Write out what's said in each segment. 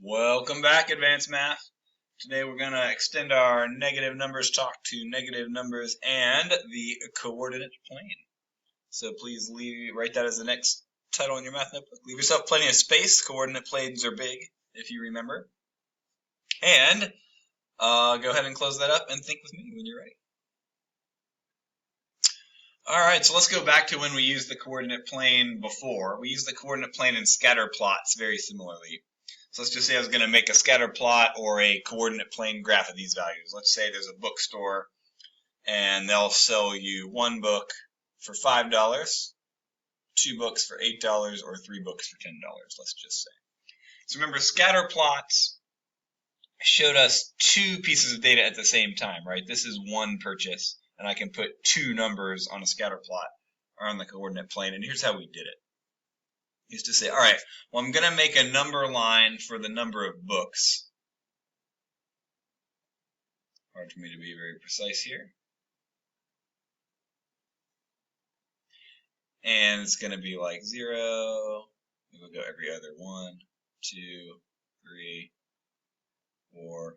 Welcome back, Advanced Math. Today we're going to extend our negative numbers talk to negative numbers and the coordinate plane. So please write that as the next title in your math notebook. Leave yourself plenty of space. Coordinate planes are big, if you remember. And go ahead and close that up and think with me when you're ready. Alright, so let's go back to when we used the coordinate plane before. We used the coordinate plane in scatter plots very similarly. So let's just say I was going to make a scatter plot or a coordinate plane graph of these values. Let's say there's a bookstore and they'll sell you one book for $5, two books for $8, or three books for $10, let's just say. So remember, scatter plots showed us two pieces of data at the same time, right? This is one purchase, and I can put two numbers on a scatter plot or on the coordinate plane, and here's how we did it. Is to say, all right, well, I'm going to make a number line for the number of books. Hard for me to be very precise here. And it's going to be like 0. We'll go every other 1, 2, 3, 4,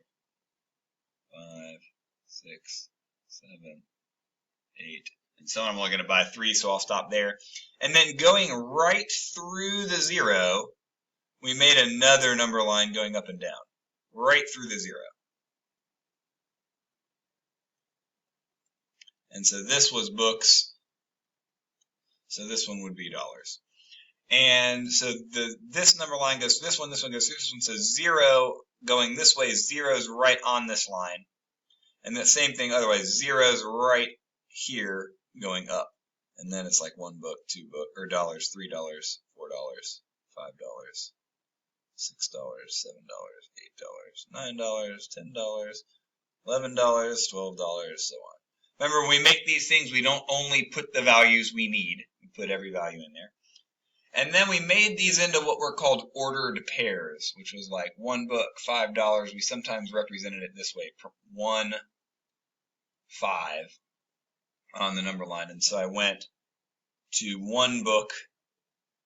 5, 6, 7, 8, and so on. I'm only going to buy 3, so I'll stop there. And then going right through the 0, we made another number line going up and down, right through the 0. And so this was books, so this one would be dollars. And so this number line goes to this one goes to this one, so 0 going this way, 0 is right on this line. And the same thing otherwise, 0 is right here going up. And then it's like one book, two book, or dollars, $3, $4, $5, $6, $7, $8, $9, $10, $11, $12, so on. Remember, when we make these things, we don't only put the values we need. We put every value in there. And then we made these into what were called ordered pairs, which was like one book, $5. We sometimes represented it this way, 1, 5 on the number line. And so I went to one book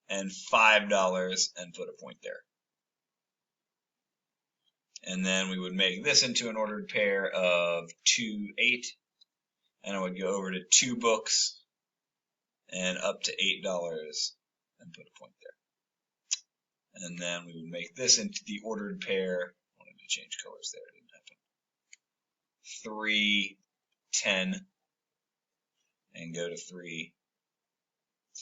and $5 and put a point there. And then we would make this into an ordered pair of 2, 8. And I would go over to 2 books and up to $8 and put a point there. And then we would make this into the ordered pair. I wanted to change colors there, it didn't happen. 3, 10, and go to 3,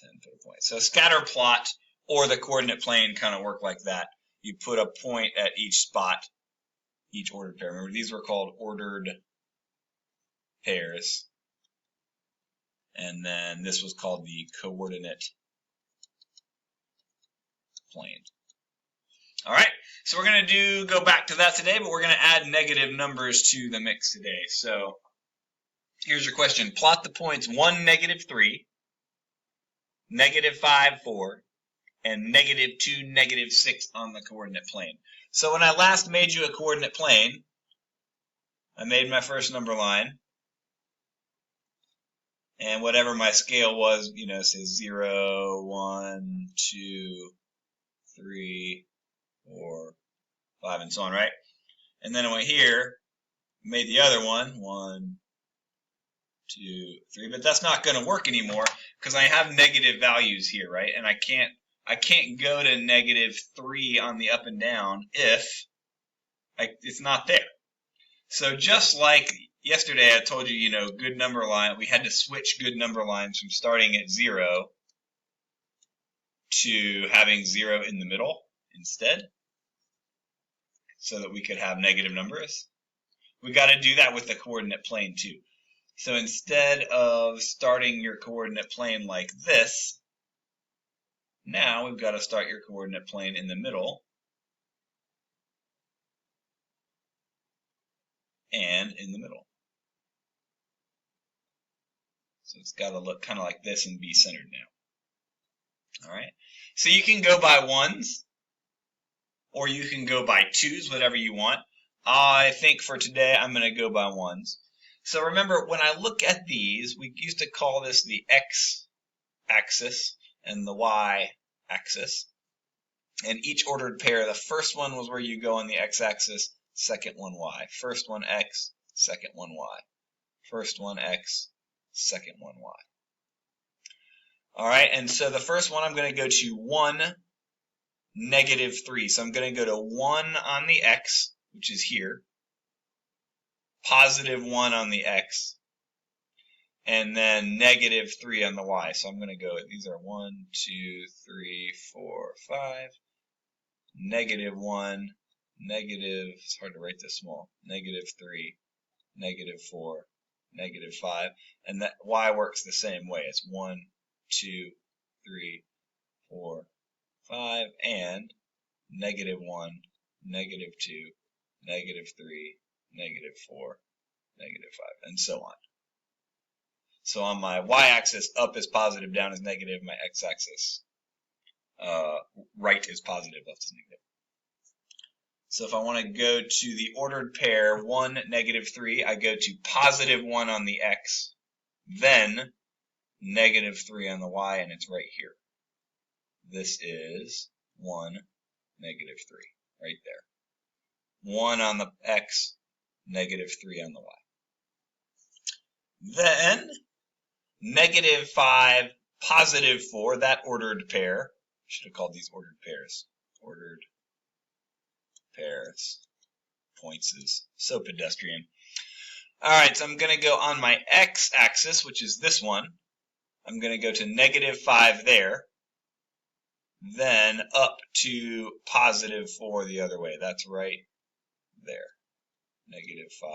10, put a point. So a scatter plot or the coordinate plane kind of work like that. You put a point at each spot, each ordered pair. Remember, these were called ordered pairs. And then this was called the coordinate plane. All right, so we're going to go back to that today, but we're going to add negative numbers to the mix today. So here's your question. Plot the points 1, -3, -5, 4, and -2, -6 on the coordinate plane. So when I last made you a coordinate plane, I made my first number line. And whatever my scale was, say 0, 1, 2, 3, 4, 5, and so on, right? And then I went here, made the other one, 1, 2, 3, but that's not going to work anymore because I have negative values here, right? And I can't go to -3 on the up and down if it's not there. So just like yesterday, I told you, good number line, we had to switch good number lines from starting at 0 to having 0 in the middle instead, so that we could have negative numbers. We got to do that with the coordinate plane too. So instead of starting your coordinate plane like this, now we've got to start your coordinate plane in the middle and in the middle. So it's got to look kind of like this and be centered now. All right. So you can go by 1s or you can go by 2s, whatever you want. I think for today I'm going to go by 1s. So remember, when I look at these, we used to call this the x-axis and the y-axis. And each ordered pair, the first one was where you go on the x-axis, second one y. First one x, second one y. First one x, second one y. All right, and so the first one I'm going to go to 1, negative 3. So I'm going to go to 1 on the x, which is here, positive 1 on the x, and then negative 3 on the y. So I'm going to go, these are 1, 2, 3, 4, 5, negative 1, negative, it's hard to write this small, negative 3, negative 4, negative 5, and that y works the same way. It's 1, 2, 3, 4, 5, and negative 1, negative 2, negative 3, negative 4, negative 5, and so on. So on my y-axis, up is positive, down is negative. My x-axis, right is positive, left is negative. So if I want to go to the ordered pair 1, negative 3, I go to positive 1 on the x, then negative 3 on the y, and it's right here. This is 1, negative 3, right there. 1 on the x, negative 3 on the y. Then negative 5, positive 4, that ordered pair. Should have called these ordered pairs. Ordered pairs. Points is so pedestrian. All right, so I'm going to go on my x-axis, which is this one. I'm going to go to negative 5 there. Then up to positive 4 the other way. That's right there. Negative 5,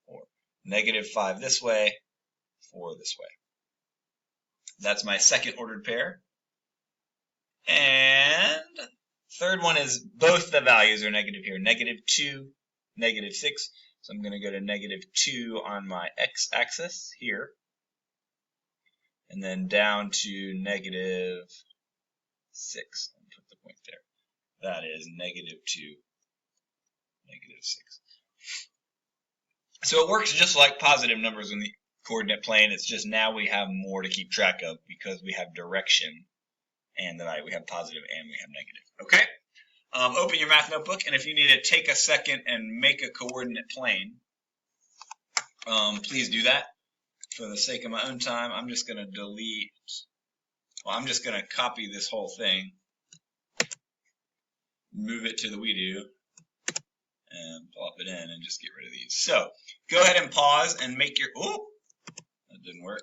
4. Negative 5 this way, 4 this way. That's my second ordered pair. And third one is both the values are negative here. Negative 2, negative 6. So I'm going to go to negative 2 on my x-axis here. And then down to negative 6. I'll put the point there. That is negative 2, negative 6. So it works just like positive numbers in the coordinate plane. It's just now we have more to keep track of because we have direction and we have positive and we have negative. Okay? Open your math notebook, and if you need to take a second and make a coordinate plane, please do that. For the sake of my own time, I'm just going to delete, I'm just going to copy this whole thing, move it to the WeDo, and plop it in and just get rid of these. So go ahead and pause and make your, oh, that didn't work.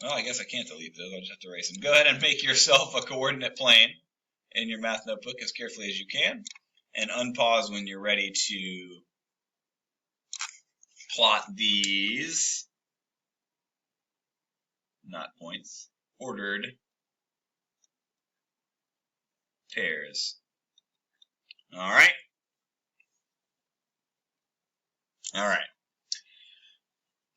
Well, I guess I can't delete those. I'll just have to erase them. Go ahead and make yourself a coordinate plane in your math notebook as carefully as you can, and unpause when you're ready to plot these, not points, ordered pairs. All right. All right.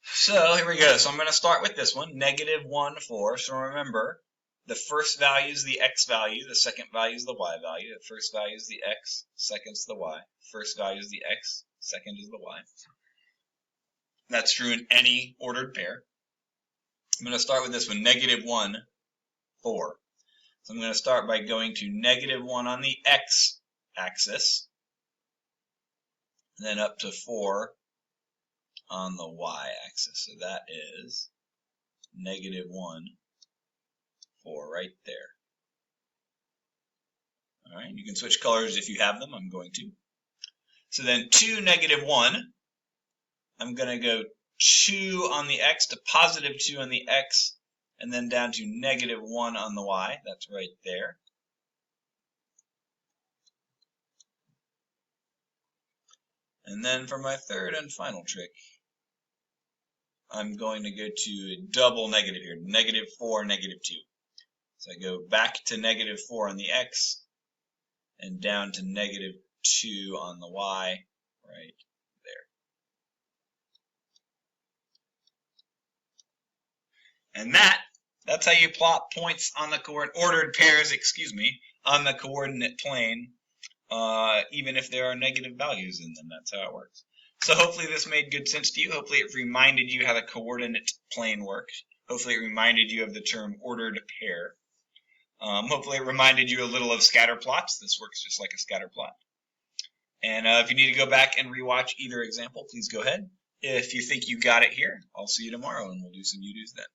So here we go. So I'm going to start with this one, negative 1, 4. So remember, the first value is the x value, the second value is the y value. The first value is the x, second is the y. First value is the x, second is the y. That's true in any ordered pair. I'm going to start with this one, negative 1, 4. So I'm going to start by going to negative 1 on the x-axis, then up to 4 on the y-axis. So that is negative 1, 4 right there. All right, you can switch colors if you have them. I'm going to. So then 2, negative 1. I'm going to go 2 on the x to positive 2 on the x, and then down to negative 1 on the y. That's right there. And then for my third and final trick, I'm going to go to a double negative here, negative 4, negative 2. So I go back to negative 4 on the x, and down to negative 2 on the y, right there. And that's how you plot points on the ordered pairs, on the coordinate plane, even if there are negative values in them. That's how it works. So hopefully this made good sense to you. Hopefully it reminded you how the coordinate plane works. Hopefully it reminded you of the term ordered pair. Hopefully it reminded you a little of scatter plots. This works just like a scatter plot. And if you need to go back and rewatch either example, please go ahead. If you think you got it here, I'll see you tomorrow and we'll do some UDOs then.